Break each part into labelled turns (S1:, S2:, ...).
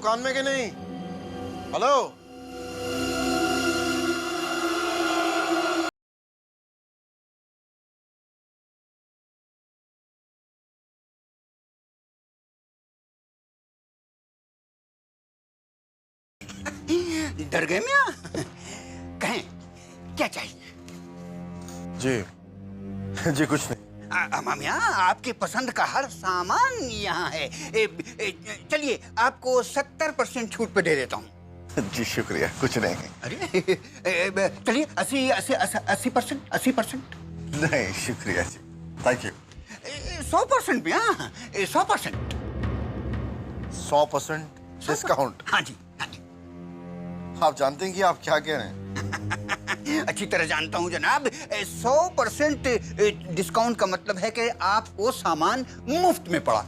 S1: दुकान में कि नहीं? हेलो?
S2: डर गए मियां? कहें क्या चाहिए?
S1: जी कुछ नहीं।
S2: मियां, आपके पसंद का हर सामान यहाँ है। चलिए आपको 70% छूट पे दे देता हूँ।
S1: जी शुक्रिया, कुछ नहीं।
S2: अरे चलिए 80%।
S1: नहीं शुक्रिया जी, थैंक यू।
S2: 100% मियां, 100%।
S1: 100% डिस्काउंट?
S2: हाँ जी, हाँ जी।
S1: आप जानते हैं कि आप क्या कह रहे हैं?
S2: अच्छी तरह जानता हूँ जनाब। 100% डिस्काउंट का मतलब है कि आपको सामान मुफ्त में पड़ा।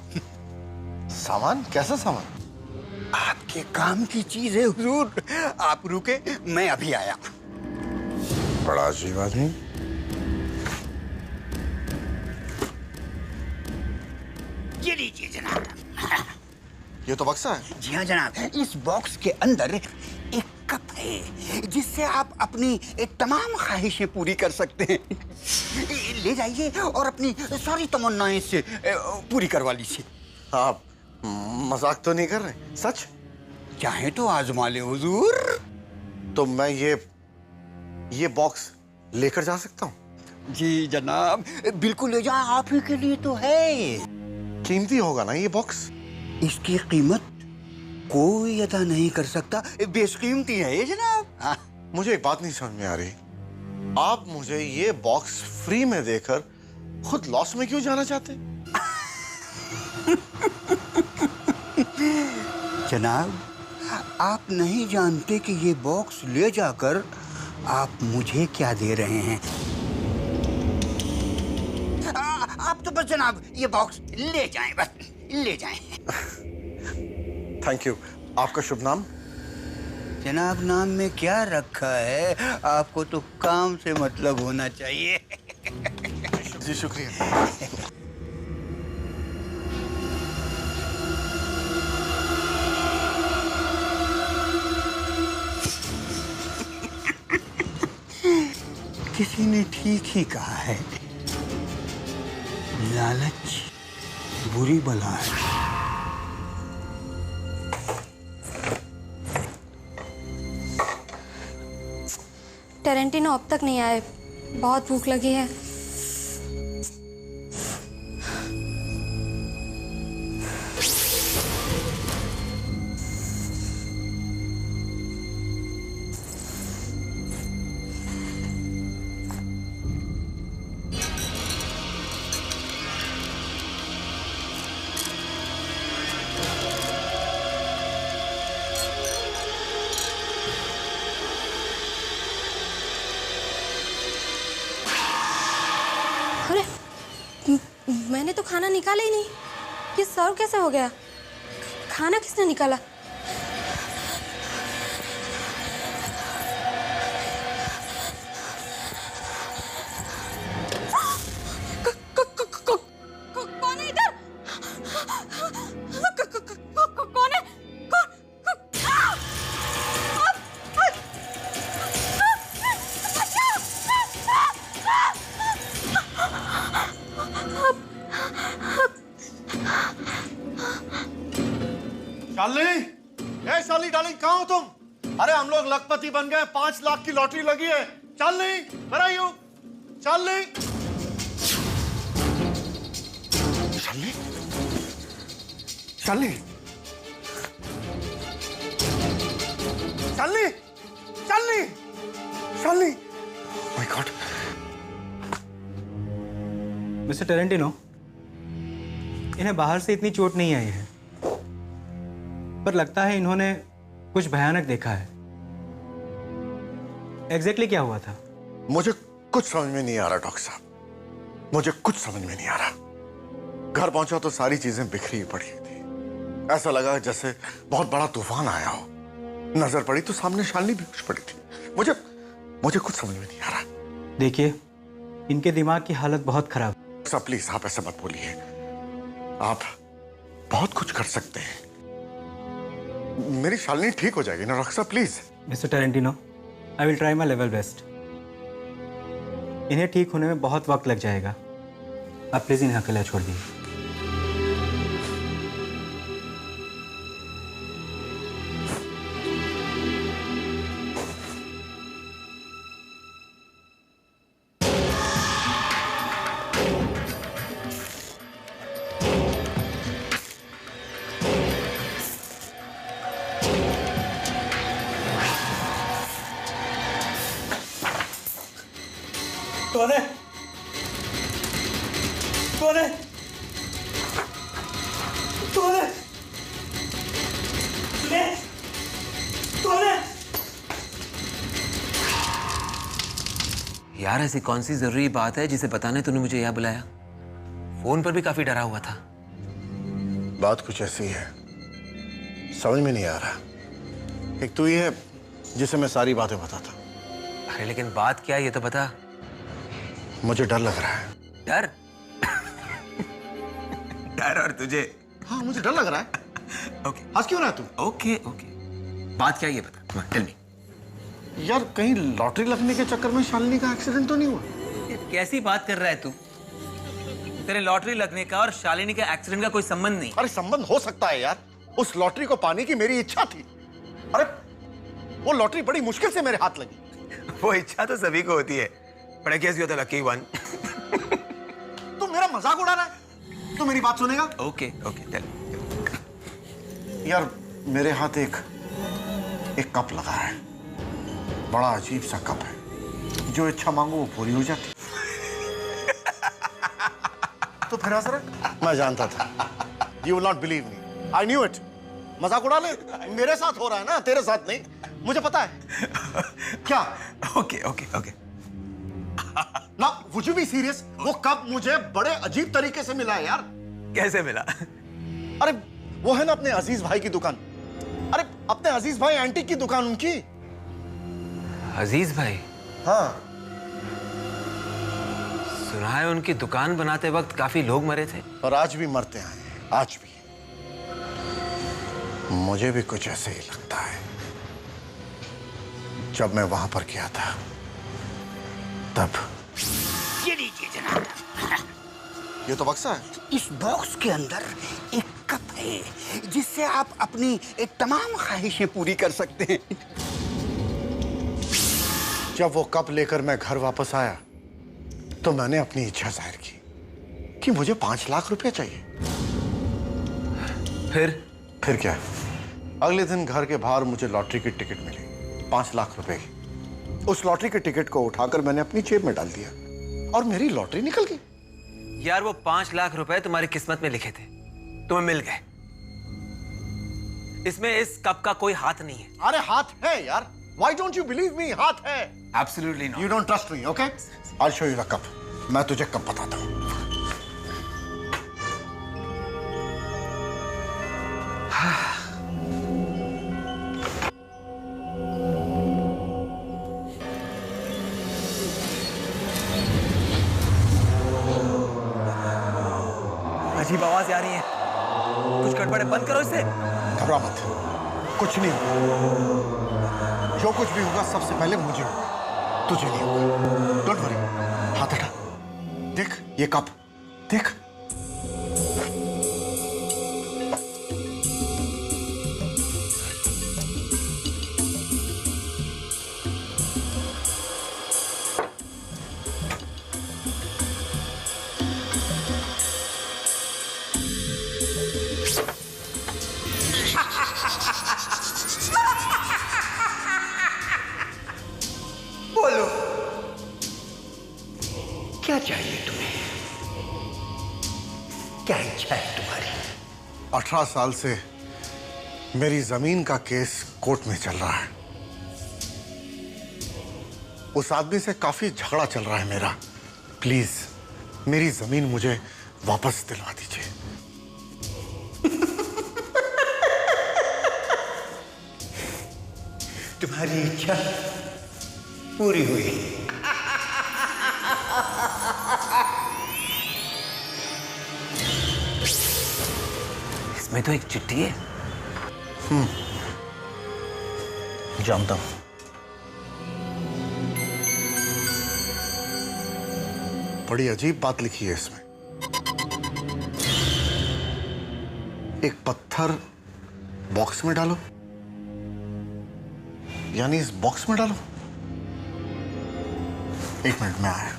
S1: सामान? कैसा सामान?
S2: आपके काम की चीज है हुजूर। आप रुके, मैं अभी आया।
S1: बड़ा अजीब आदमी।
S2: ये लीजिए जनाब।
S1: ये तो बक्सा है।
S2: जी हाँ जनाब, इस बॉक्स के अंदर एक कप है जिससे आप अपनी तमाम ख्वाहिशें पूरी कर सकते हैं। ले जाइए और अपनी सारी तमन्नाएं से पूरी करवा लीजिए।
S1: आप मजाक तो नहीं कर रहे? सच?
S2: चाहे तो आजमा ले हुजूर।
S1: तो मैं ये बॉक्स लेकर जा सकता हूँ?
S2: जी जनाब, बिल्कुल ले जाएं, आप ही के लिए तो है।
S1: कीमती होगा ना ये बॉक्स?
S2: इसकी कीमत कोई अदा नहीं कर सकता, बेशकीमती है ये जनाब। हाँ।
S1: मुझे एक बात नहीं समझ में आ रही, आप मुझे ये बॉक्स फ्री में देकर खुद लॉस में क्यों जाना चाहते?
S2: जनाब, आप नहीं जानते कि ये बॉक्स ले जाकर आप मुझे क्या दे रहे हैं। आप तो बस जनाब ये बॉक्स ले जाएं, बस ले जाएं।
S1: Thank you. आपका शुभ नाम?
S2: जनाब, नाम में क्या रखा है? आपको तो काम से मतलब होना चाहिए।
S1: जी शुक्रिया।
S2: किसी ने ठीक ही कहा है, लालच बुरी बला है।
S3: टेरेंटिनो अब तक नहीं आए, बहुत भूख लगी है। अरे, मैंने तो खाना निकाला ही नहीं। ये सर्व कैसे हो गया? खाना किसने निकाला? कौन है इधर? कौन है?
S1: शालिनी, शालिनी डार्लिंग, कहाँ हो तुम? अरे हम लोग लखपति बन गए, 5 लाख की लॉटरी लगी है। Shalini, where are you? Shalini, Shalini, Shalini, Shalini, Shalini, Shalini, my God.
S4: Mister Tarantino, इन्हें बाहर से इतनी चोट नहीं आई है, पर लगता है इन्होंने कुछ भयानक देखा है। एग्जैक्टली क्या हुआ था?
S1: मुझे कुछ समझ में नहीं आ रहा डॉक्टर साहब, मुझे कुछ समझ में नहीं आ रहा। घर पहुंचा तो सारी चीजें बिखरी पड़ी थी। ऐसा लगा जैसे बहुत बड़ा तूफान आया हो। नजर पड़ी तो सामने शालिनी बेहोश पड़ी थी। मुझे कुछ समझ में नहीं आ रहा।
S4: देखिए, इनके दिमाग की हालत बहुत खराब।
S1: सर प्लीज आप ऐसा मत बोलिए, आप बहुत कुछ कर सकते हैं। मेरी शालिनी ठीक हो जाएगी ना डॉक्टर साहब, please.
S4: Mister Tarantino, I will try my level best. इन्हें ठीक होने में बहुत वक्त लग जाएगा, आप प्लीज़ इन्हें अकेला छोड़ दीजिए। कौन है? कौन है? कौन है? कौन है?
S5: यार ऐसी कौन सी जरूरी बात है जिसे बताने तूने मुझे यहाँ बुलाया? फोन पर भी काफी डरा हुआ था।
S1: बात कुछ ऐसी है, समझ में नहीं आ रहा। एक तो ये है जिसे मैं सारी बातें बताता।
S5: अरे लेकिन बात क्या है ये तो बता।
S1: मुझे डर लग रहा है।
S5: डर? डर और तुझे?
S1: हाँ, मुझे डर लग रहा है।
S5: ओके।
S1: हंस क्यों रहा है तू?
S5: ओके ओके, बात क्या है ये बता। Tell me.
S1: यार कहीं लॉटरी लगने के चक्कर में शालिनी का एक्सीडेंट तो नहीं हुआ?
S5: ये कैसी बात कर रहा है तू? तेरे लॉटरी लगने का और शालिनी का एक्सीडेंट का कोई संबंध नहीं।
S1: अरे संबंध हो सकता है यार, उस लॉटरी को पाने की मेरी इच्छा थी। अरे वो लॉटरी बड़ी मुश्किल से मेरे हाथ लगी।
S5: वो इच्छा तो सभी को होती है, बट कैसी होता लकी वन।
S1: तू मेरा मजाक उड़ा रहा है? तू मेरी बात सुनेगा?
S5: Okay okay tell.
S1: यार मेरे हाथ एक कप लगा है, बड़ा अजीब सा कप है, जो इच्छा मांगो वो पूरी हो जाती। तो फिर हंस रहा? मैं जानता था। You will not believe me. I knew it. मजाक उड़ा ले, मेरे साथ हो रहा है ना, तेरे साथ नहीं, मुझे पता है। क्या?
S5: Okay okay okay.
S1: ना, would you be serious? वो कप मुझे बड़े अजीब तरीके से मिला है यार।
S5: कैसे मिला?
S1: अरे वो है ना अपने अजीज भाई की दुकान। अरे अपने अजीज भाई आंटी की दुकान उनकी।
S5: अजीज भाई?
S1: हाँ।
S5: सुना है उनकी दुकान बनाते वक्त काफी लोग मरे थे।
S1: और आज भी मरते हैं, आज भी। मुझे भी कुछ ऐसे ही लगता है। जब मैं वहां पर गया था तब।
S2: ये लीजिए जनाब।
S1: ये तो बक्सा है।
S2: इस बॉक्स के अंदर एक कप है जिससे आप अपनी तमाम ख्वाहिशें पूरी कर सकते हैं।
S1: जब वो कप लेकर मैं घर वापस आया तो मैंने अपनी इच्छा जाहिर की कि मुझे 5 लाख रुपए चाहिए।
S5: फिर
S1: क्या? अगले दिन घर के बाहर मुझे लॉटरी की टिकट मिली, 5 लाख रुपए की। उस लॉटरी के टिकट को उठाकर मैंने अपनी जेब में डाल दिया और मेरी लॉटरी निकल गई।
S5: यार वो 5 लाख रुपए तुम्हारी किस्मत में लिखे थे, तुम्हें मिल गए। इसमें इस कप का कोई हाथ नहीं है।
S1: अरे हाथ है यार। Why don't you believe me? हाथ है।
S5: Absolutely not.
S1: You don't trust me, okay? I'll show you the cup. मैं तुझे कप बताता हूँ।
S5: अजीब आवाज आ रही है, कुछ गड़बड़ है, बंद करो इसे।
S1: घबरा मत, कुछ नहीं होगा। जो कुछ भी होगा सबसे पहले मुझे होगा, तुझे नहीं होगा। Don't worry. हाथ हटा, देख ये कप, देख।
S2: बोलो, क्या चाहिए तुम्हें? क्या इच्छा है तुम्हारी?
S1: 18 साल से मेरी जमीन का केस कोर्ट में चल रहा है। उस आदमी से काफी झगड़ा चल रहा है मेरा। प्लीज मेरी जमीन मुझे वापस दिलवा दीजिए।
S2: तुम्हारी इच्छा पूरी हुई।
S5: इसमें तो एक चिट्ठी है।
S4: जानता हूँ।
S1: बड़ी अजीब बात लिखी है इसमें। एक पत्थर बॉक्स में डालो, यानी इस बॉक्स में डालो। एक मिनट में आया।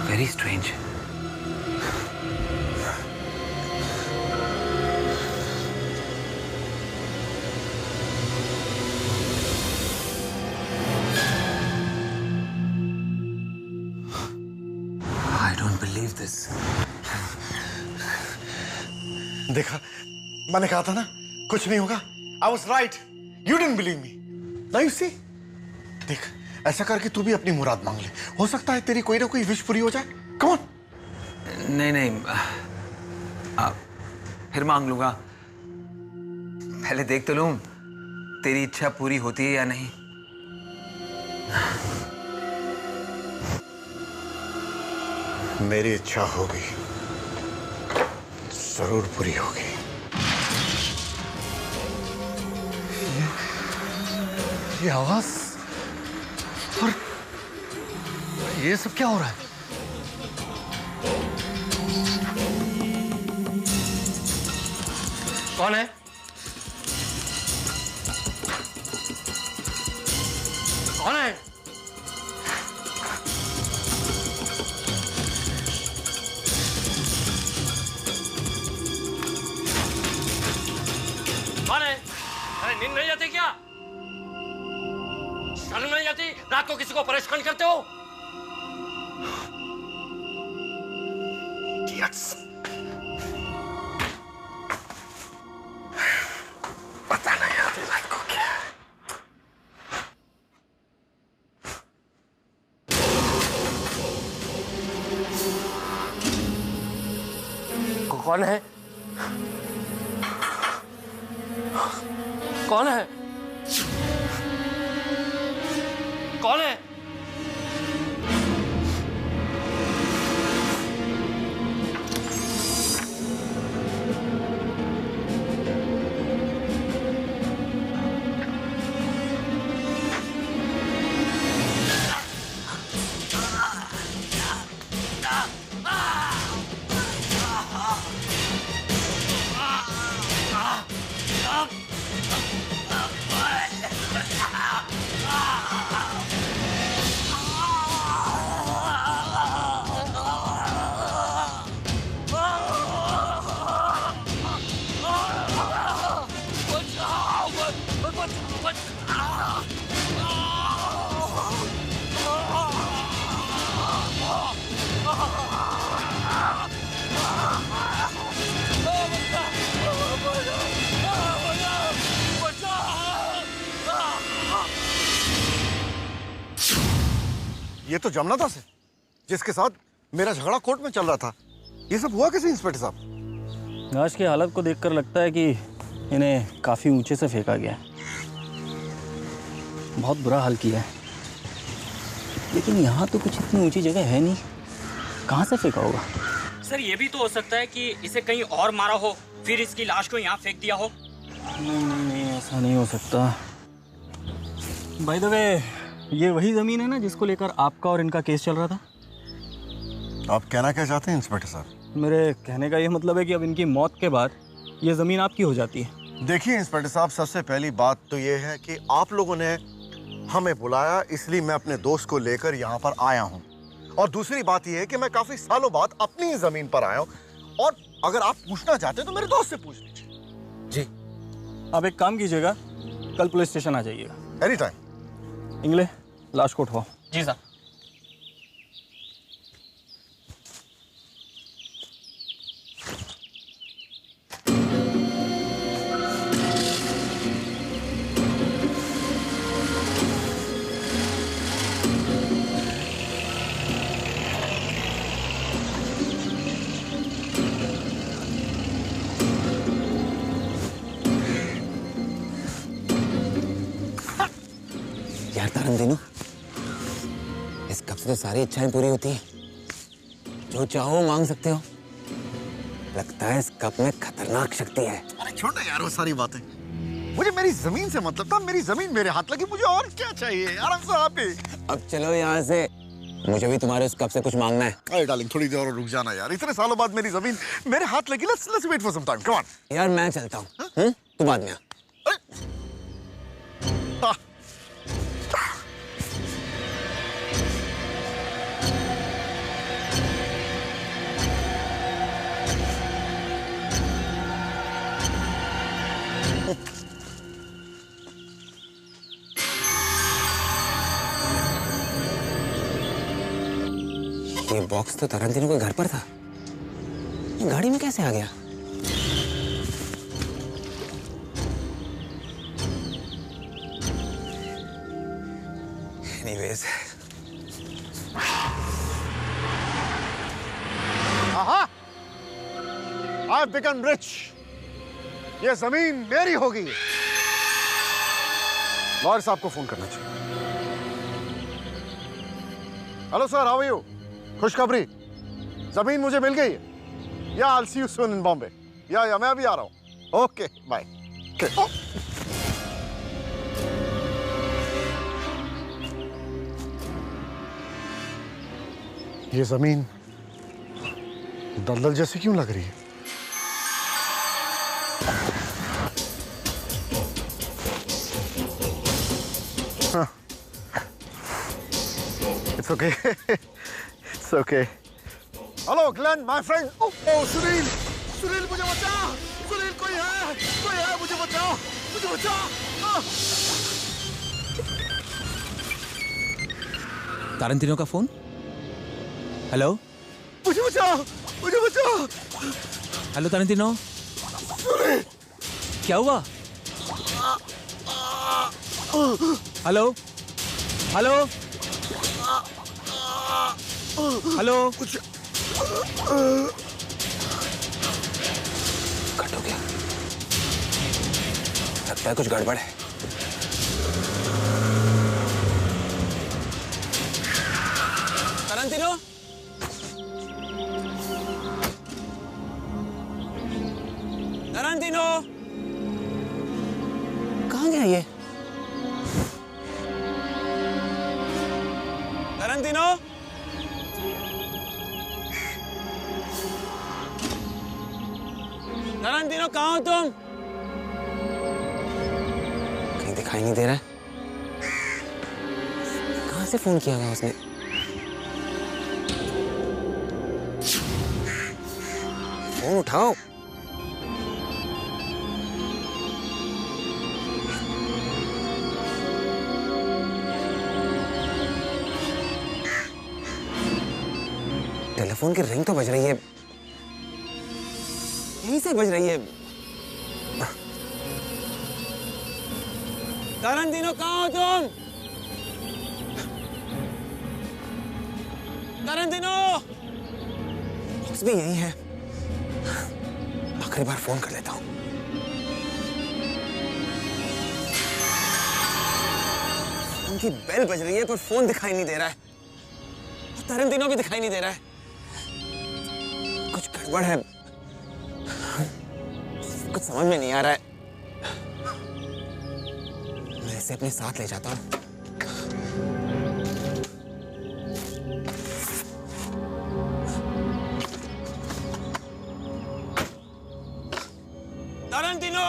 S5: Very strange. I don't believe this.
S1: देखा, मैंने कहा था ना कुछ नहीं होगा। I was right. You didn't believe me. Now you see? देख, ऐसा करके तू भी अपनी मुराद मांग ले। हो सकता है तेरी कोई ना कोई विश पूरी हो जाए। Come on.
S5: नहीं नहीं, फिर मांग लूंगा। पहले देख तो लूं तेरी इच्छा पूरी होती है या नहीं।
S1: मेरी इच्छा होगी, जरूर पूरी होगी। ये आवाज और ये सब क्या हो रहा है?
S6: कौन है? कौन है? कौन है? अरे नींद नहीं आती क्या? शर्म नहीं आती? रात को किसी को परेशान करते हो?
S1: पता नहीं आती रात को क्या।
S6: कौन है? कौन है? कौन है?
S1: ये तो जमुना दास है, जिसके साथ मेरा झगड़ा कोर्ट में चल रहा था। ये सब हुआ कैसे इंस्पेक्टर साहब?
S7: लाश की हालत को देखकर लगता है कि इन्हें काफी ऊंचे से फेंका गया है। बहुत बुरा हाल किया है, लेकिन यहाँ तो कुछ इतनी ऊंची जगह है नहीं, कहाँ से फेंका होगा?
S6: सर ये भी तो हो सकता है कि इसे कहीं और मारा हो, फिर इसकी लाश को यहाँ फेंक दिया हो।
S7: नहीं, ऐसा नहीं हो सकता। बाय द वे, ये वही जमीन है ना जिसको लेकर आपका और इनका केस चल रहा था?
S1: आप कहना क्या चाहते हैं इंस्पेक्टर साहब?
S7: मेरे कहने का ये मतलब है कि अब इनकी मौत के बाद ये ज़मीन आपकी हो जाती है।
S1: देखिए इंस्पेक्टर साहब, सबसे पहली बात तो ये है कि आप लोगों ने हमें बुलाया, इसलिए मैं अपने दोस्त को लेकर यहाँ पर आया हूँ। और दूसरी बात ये है कि मैं काफी सालों बाद अपनी ही जमीन पर आया हूँ, और अगर आप पूछना चाहते हैं तो मेरे दोस्त से पूछ लीजिए।
S7: जी, आप एक काम कीजिएगा, कल पुलिस स्टेशन आ जाइएगा।
S1: Any time.
S7: इंगले, लाश को उठवाओ।
S6: जी सर।
S5: यार तारंदिनो, इस कप से तो सारी इच्छाएं पूरी होती हैं। जो चाहो मांग सकते हो। लगता है इस कप में खतरनाक शक्ति है।
S1: अरे छोड़ ना यार वो सारी बातें। मुझे मेरी जमीन से मतलब था, मेरी जमीन मेरे हाथ लगी, मुझे और क्या चाहिए? आराम से आप ही।
S5: अब चलो यहाँ से, मुझे भी तुम्हारे उस कप से कुछ मांगना है।
S1: अरे डार्लिंग थोड़ी देर और रुक जाना यार, इतने सालों बाद मेरी जमीन मेरे हाथ लगी। Let's wait for some time, come on.
S5: यार मैं चलता हूँ, तुम बाद में आ।
S1: हाँ।
S5: ये बॉक्स तो तरंतिनो के घर पर था, ये गाड़ी में कैसे आ गया? Anyways.
S1: हाँ, I've become rich. ये जमीन मेरी होगी। लॉयर साहब को फोन करना चाहिए। Hello sir, how are you? खुशखबरी, जमीन मुझे मिल गई है। या I'll see you soon in Bombay. या मैं अभी आ रहा हूँ। Okay bye. ये जमीन दलदल जैसी क्यों लग रही है? It's okay. It's okay. Hello, Glenn, my friend. Oh, Sunil. Sunil, मुझे बचाओ. Sunil, कोई है, मुझे बचाओ.
S5: तारंतिनो का फोन? हेलो?
S1: मुझे बचाओ.
S5: हेलो तारंतिनो? क्या हुआ? हेलो? कट हो गया। लगता है कुछ गड़बड़ है। तारंतिनो? कहाँ गया ये? तारंतिनो? तारंतिनो कहाँ हो तुम? कहीं दिखाई नहीं दे रहा है। कहाँ से फोन किया था उसने? फोन उठाओ। टेलीफोन की रिंग तो बज रही है, यहीं से बज रही है। तारंतिनो कहाँ हो तुम? तारंतिनो? बॉक्स भी यही है। आखिरी बार फोन कर लेता हूँ। उनकी बेल बज रही है पर फोन दिखाई नहीं दे रहा है। तारंतिनो भी दिखाई नहीं दे रहा है। कुछ गड़बड़ है, कुछ समझ में नहीं आ रहा है। मैं इसे अपने साथ ले जाता हूँ। तारंतिनो!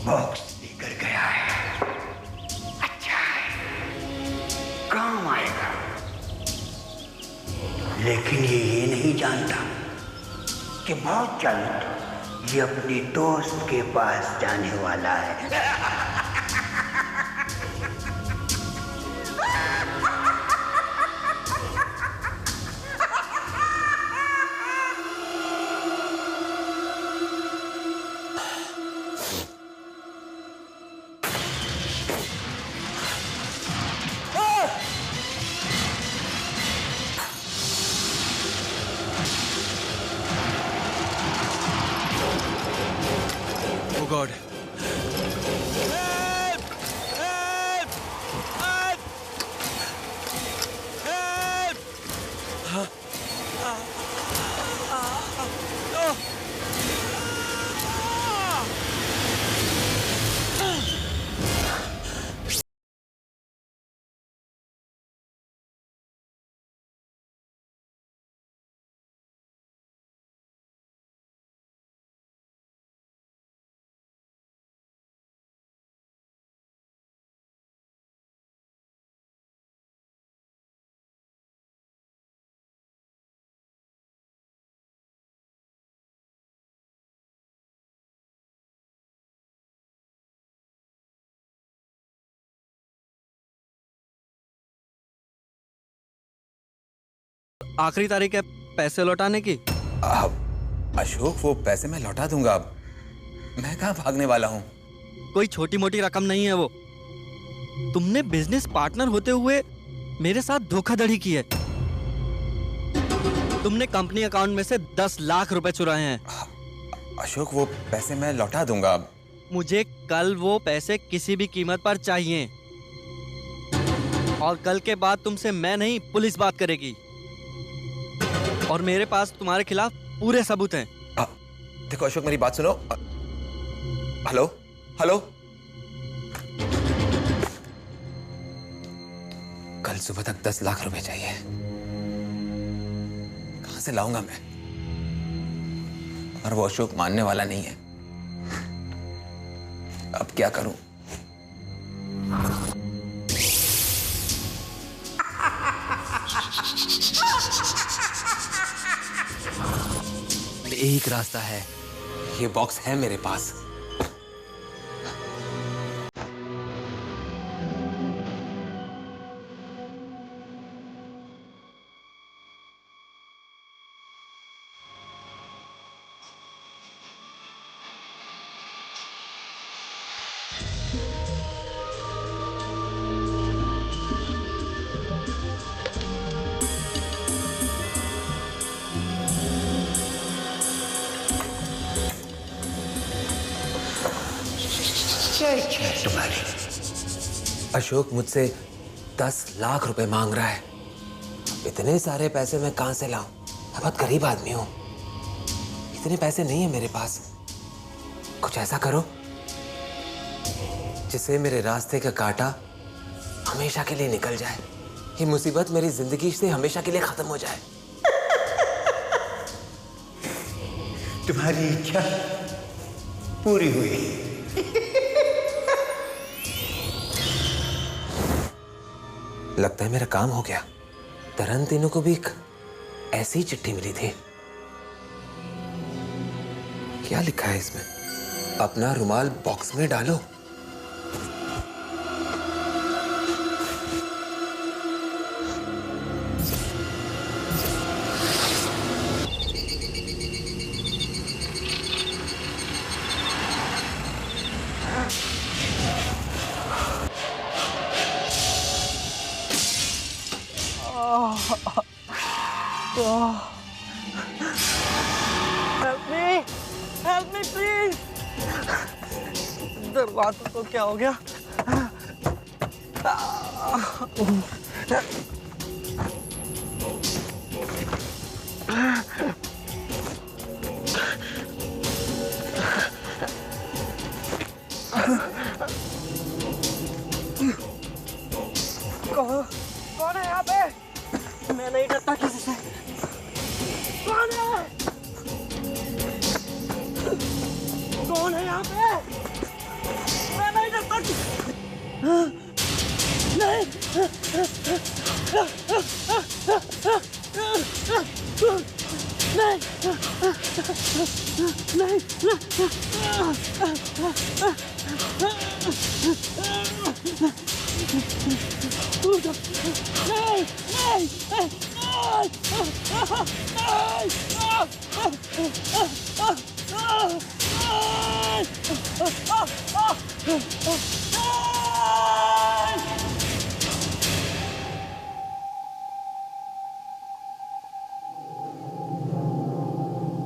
S2: बॉक्स लेकर गया है। अच्छा है, काम आएगा। लेकिन ये नहीं जानता कि बहुत जल्द ये अपने दोस्त के पास जाने वाला है।
S5: गॉड,
S7: आखिरी तारीख है पैसे लौटाने की।
S5: अशोक, वो पैसे मैं लौटा दूंगा। अब मैं कहाँ भागने वाला हूँ।
S7: कोई छोटी मोटी रकम नहीं है वो। तुमने बिजनेस पार्टनर होते हुए मेरे साथ धोखाधड़ी की है। तुमने कंपनी अकाउंट में से 10 लाख रुपए चुराए हैं।
S5: अशोक, वो पैसे मैं लौटा दूंगा। अब
S7: मुझे कल वो पैसे किसी भी कीमत पर चाहिए, और कल के बाद तुमसे मैं नहीं, पुलिस बात करेगी। और मेरे पास तुम्हारे खिलाफ पूरे सबूत हैं।
S5: देखो अशोक, मेरी बात सुनो। हेलो हेलो, कल सुबह तक 10 लाख रुपए चाहिए। कहां से लाऊंगा मैं? और वो अशोक मानने वाला नहीं है। अब क्या करूं? एक रास्ता है, ये बॉक्स है मेरे पास।
S2: तुम्हारी
S5: अशोक मुझसे 10 लाख रुपए मांग रहा है। इतने सारे पैसे मैं कहां से लाऊं? मैं बहुत गरीब आदमी हूं, इतने पैसे नहीं है मेरे पास। कुछ ऐसा करो जिससे मेरे रास्ते का कांटा हमेशा के लिए निकल जाए, ये मुसीबत मेरी जिंदगी से हमेशा के लिए खत्म हो जाए।
S2: तुम्हारी इच्छा पूरी हुई।
S5: लगता है मेरा काम हो गया। तरन तीनों को भी एक ऐसी चिट्ठी मिली थी। क्या लिखा है इसमें? अपना रुमाल बॉक्स में डालो।
S7: Help me please. दरवाजा तो क्या हो गया? कौन है यहाँ पे? मैं नहीं डरता किसी से। कौन है? कौन है यहाँ पे? मैं नहीं डरता। नहीं।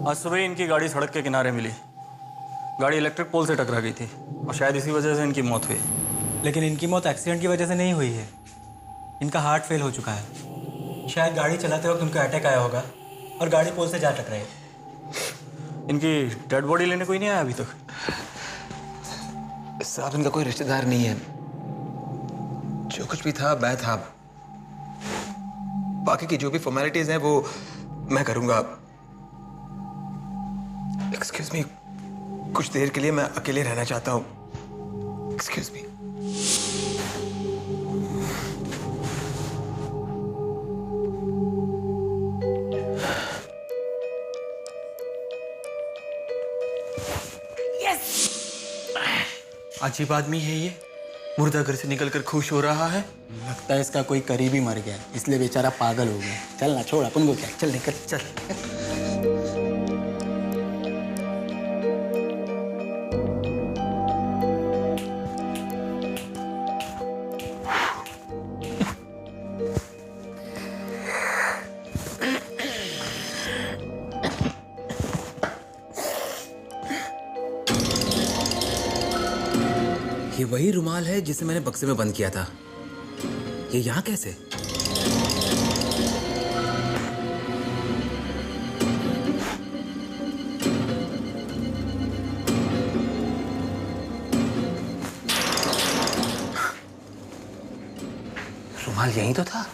S7: आज सुबह इनकी गाड़ी सड़क के किनारे मिली। गाड़ी इलेक्ट्रिक पोल से टकरा गई थी और शायद इसी वजह से इनकी मौत हुई।
S4: लेकिन इनकी मौत एक्सीडेंट की वजह से नहीं हुई है। इनका हार्ट फेल हो चुका है। शायद गाड़ी चलाते वक्त उनको अटैक आया होगा और गाड़ी पोल से जा टकराई।
S7: इनकी डेड बॉडी लेने कोई नहीं आया अभी तक?
S5: साहब, इनका कोई रिश्तेदार नहीं है। जो कुछ भी था मैं था। बाकी की जो भी फॉर्मेलिटीज हैं वो मैं करूंगा। एक्सक्यूज मी, कुछ देर के लिए मैं अकेले रहना चाहता हूं। Excuse me.
S4: अजीब आदमी है ये।
S5: मुर्दा घर से निकलकर खुश हो रहा है।
S7: लगता है इसका कोई करीबी मर गया है, इसलिए बेचारा पागल हो गया। चल ना, छोड़, अपन को क्या, चल निकल चल।
S5: ये वही रुमाल है जिसे मैंने बक्से में बंद किया था। ये यहाँ कैसे? रुमाल यहीं तो था।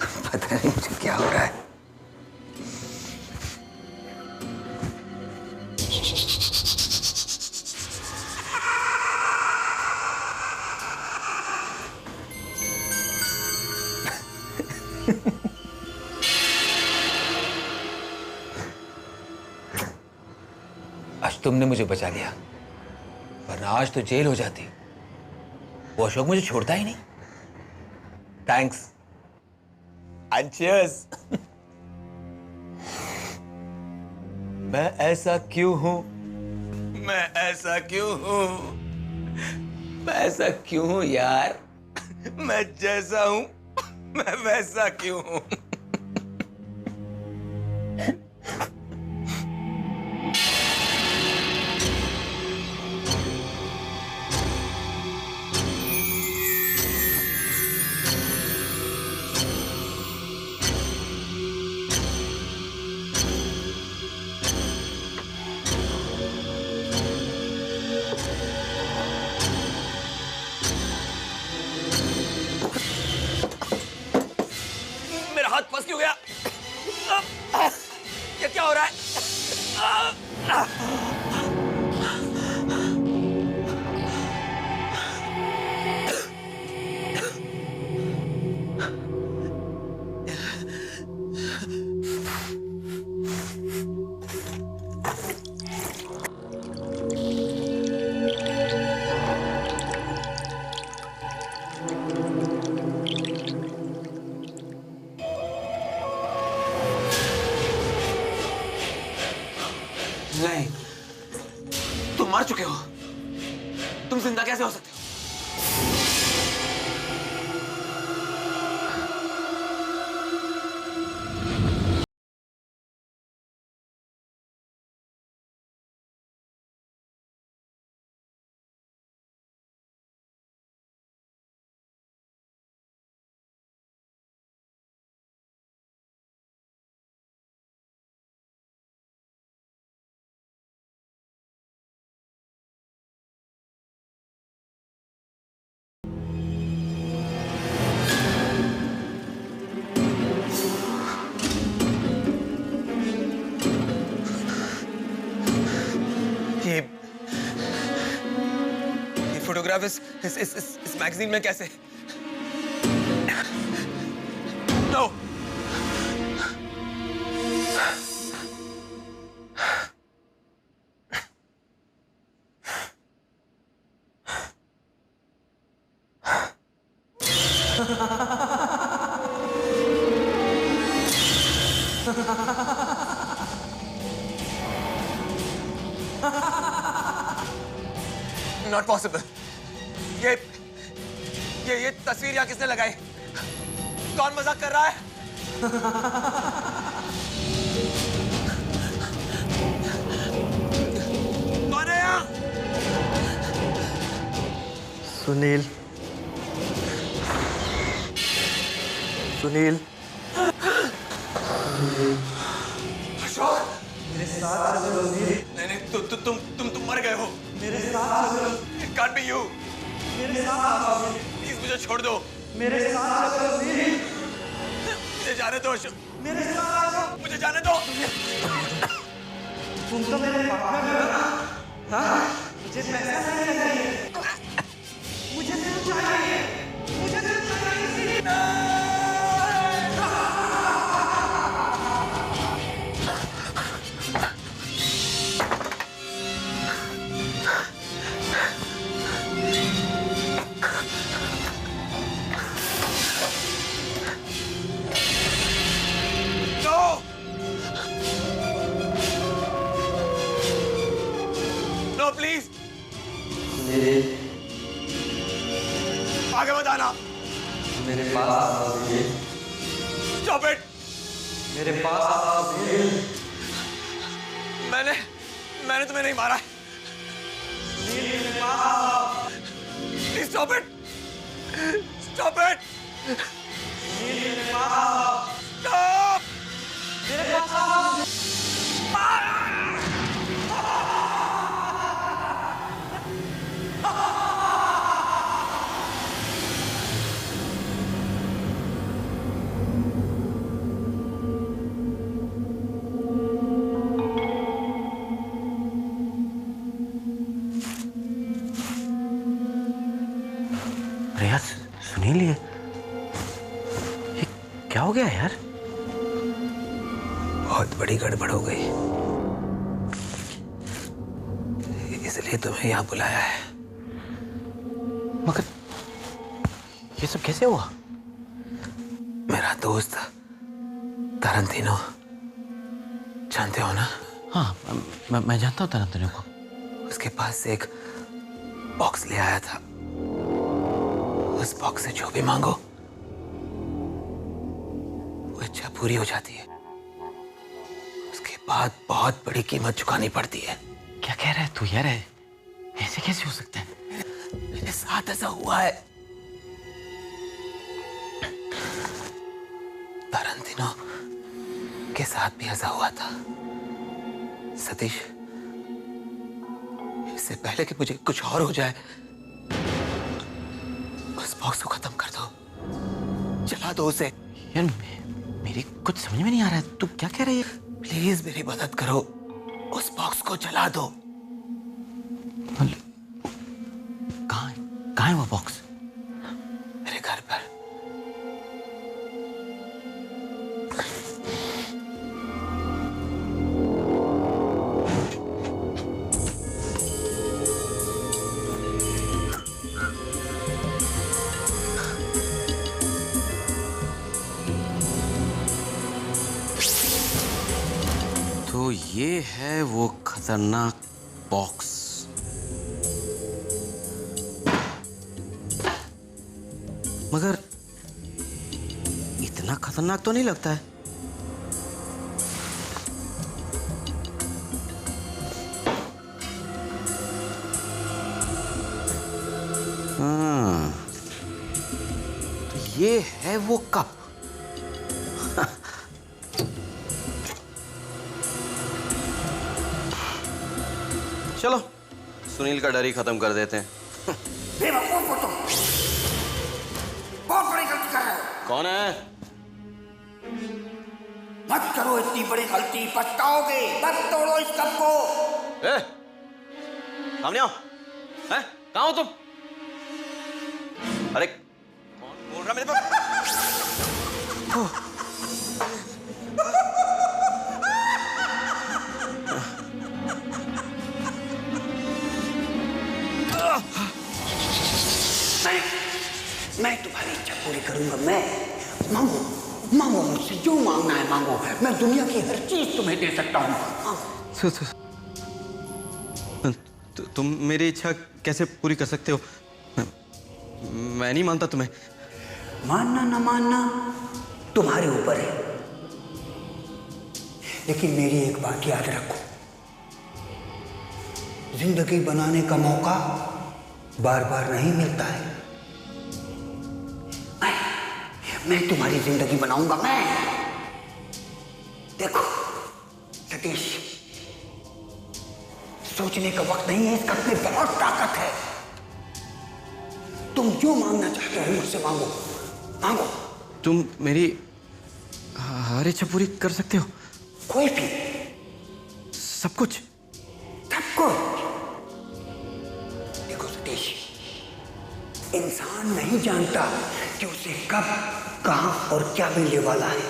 S2: पता नहीं मुझे क्या हो रहा है।
S5: आज तुमने मुझे बचा लिया, वरना आज तो जेल हो जाती। वो अशोक मुझे छोड़ता ही नहीं। Thanks and cheers. मैं ऐसा क्यों हूं? मैं ऐसा क्यों हूं? मैं ऐसा क्यों हूं यार? मैं जैसा हूं मैं वैसा क्यों हूं? मेरा हाथ फंस क्यों गया? ये क्या हो रहा है? नहीं, तुम मर चुके हो। तुम जिंदा कैसे हो सकते हो? ये फोटोग्राफ इस मैगजीन में कैसे? नो। Not possible. ये तस्वीर यहाँ किसने लगाई? कौन मजाक कर रहा है? कौन है यहाँ?
S8: सुनील, सुनील,
S5: अशोक, मेरे साथ चलो। नहीं, तुम मर गए हो। मेरे साथ चलो। It can't be you. मेरे साथ प्लीज मुझे छोड़ दो। मेरे साथ चलो। मुझे जाने दो अशोक। मेरे साथ मुझे जाने दो।
S8: तुम तो मेरे पार्टनर हो ना? हाँ, मुझे पैसा नहीं चाहिए। मुझे सिर्फ चाहिए। मुझे सिर्फ चाहिए।
S1: आगे मत आना।
S9: मेरे पास
S1: स्टॉप इट।
S9: मेरे पास
S1: मैंने तुम्हें नहीं मारा है। Stop it, stop it, stop.
S10: यार सुनील, ये क्या हो गया यार?
S5: बहुत बड़ी गड़बड़ हो गई, इसलिए तुम्हें यहाँ बुलाया है।
S10: मगर ये सब कैसे हुआ?
S5: मेरा दोस्त तारंतिनो, जानते हो ना?
S10: हाँ, मैं जानता हूँ तारंतिनो को।
S5: उसके पास से एक बॉक्स ले आया था। उस बॉक्स से जो भी मांगो वो इच्छा पूरी हो जाती है। उसके बाद बहुत बड़ी कीमत चुकानी पड़ती है।
S10: क्या कह रहा है तू यार? ऐसे कैसे हो सकता है?
S5: मेरे साथ ऐसा हुआ है। तारंतिनो के साथ भी ऐसा हुआ था। सतीश, इससे पहले कि मुझे कुछ और हो जाए, उस बॉक्स को खत्म कर दो, जला दो उसे।
S10: यार मेरी कुछ समझ में नहीं आ रहा है, तू क्या कह रही है?
S5: प्लीज मेरी मदद करो, उस बॉक्स को जला दो।
S10: कहाँ है वो बॉक्स?
S5: मेरे घर पर।
S10: तो ये है वो खतरनाक बॉक्स। मगर इतना खतरनाक तो नहीं लगता है। हाँ, तो ये है वो कप। चलो सुनील का डर ही खत्म कर देते हैं।
S2: बेवकूफ हो तुम, बहुत बड़ी गलती कर रहे हो।
S10: कौन है?
S2: मत करो इतनी बड़ी गलती, पछताओगे। मत तोड़ो इस कप को।
S10: सामने आओ। हैं? कहाँ हो तुम? अरे कौन बोल रहा मेरे पास?
S2: मैं तुम्हारी इच्छा पूरी करूंगा। मैं मांगो, मांगो मुझसे जो मांगना है मांगो। मैं दुनिया की हर चीज तुम्हें दे सकता हूँ।
S10: तुम मेरी इच्छा कैसे पूरी कर सकते हो? मैं नहीं मानता तुम्हें।
S2: मानना ना मानना तुम्हारे ऊपर है, लेकिन मेरी एक बात याद रखो, जिंदगी बनाने का मौका बार बार नहीं मिलता है। मैं तुम्हारी जिंदगी बनाऊंगा। मैं देखो सतीश, सोचने का वक्त नहीं है, इस कप में बहुत ताकत है। तुम जो मांगना चाहते हो मुझसे मांगो, मांगो।
S10: तुम मेरी हर इच्छा पूरी कर सकते हो?
S2: कोई भी,
S10: सब कुछ?
S2: सब कुछ। देखो सतीश, इंसान नहीं जानता कि उसे कब, कहां और क्या मिलने वाला है।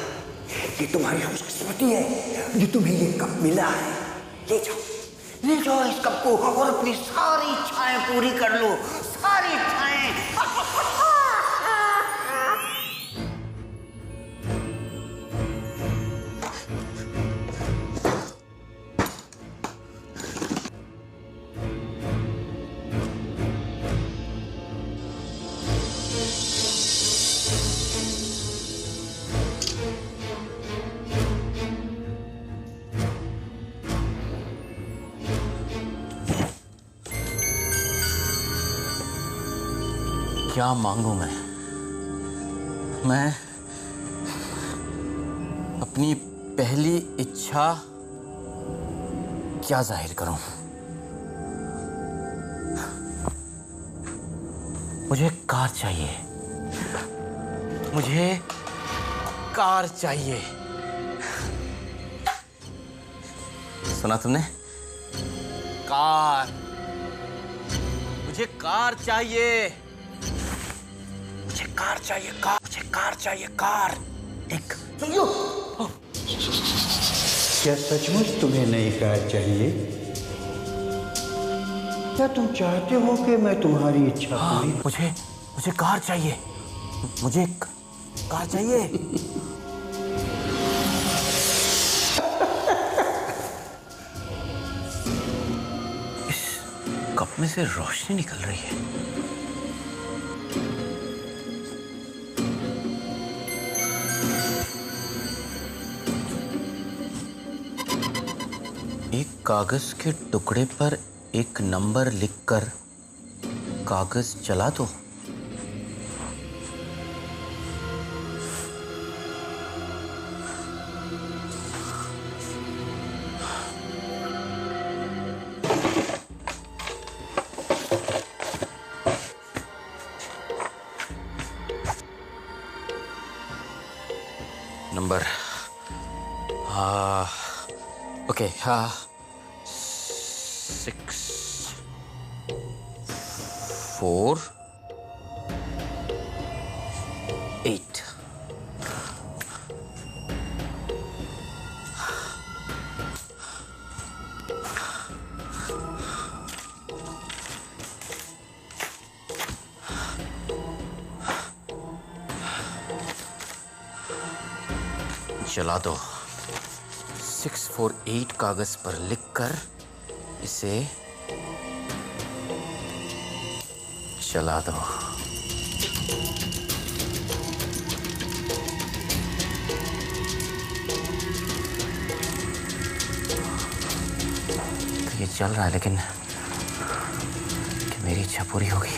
S2: ये तुम्हारी खुशकिस्मती है जो तुम्हें ये कप मिला है। ले जाओ, ले जाओ इस कप को और अपनी सारी इच्छाएं पूरी कर लो, सारी इच्छाएं।
S6: क्या मांगू मैं अपनी पहली इच्छा क्या जाहिर करूं? मुझे कार चाहिए, मुझे कार चाहिए। सुना तुमने? कार, मुझे कार चाहिए, मुझे कार चाहिए, कार, मुझे कार चाहिए, कार। एक सुनियो,
S2: क्या सचमुच तुम्हें नई कार चाहिए? क्या तुम चाहते हो कि मैं तुम्हारी इच्छा पूरी?
S6: मुझे कार चाहिए, मुझे कार चाहिए। इस कप में से रोशनी निकल रही है। एक कागज के टुकड़े पर एक नंबर लिखकर कागज जला दो। Number okay 6 4 8। जला दो। 648 कागज पर लिखकर इसे जला दो। तो ये चल रहा है, लेकिन कि मेरी इच्छा पूरी होगी।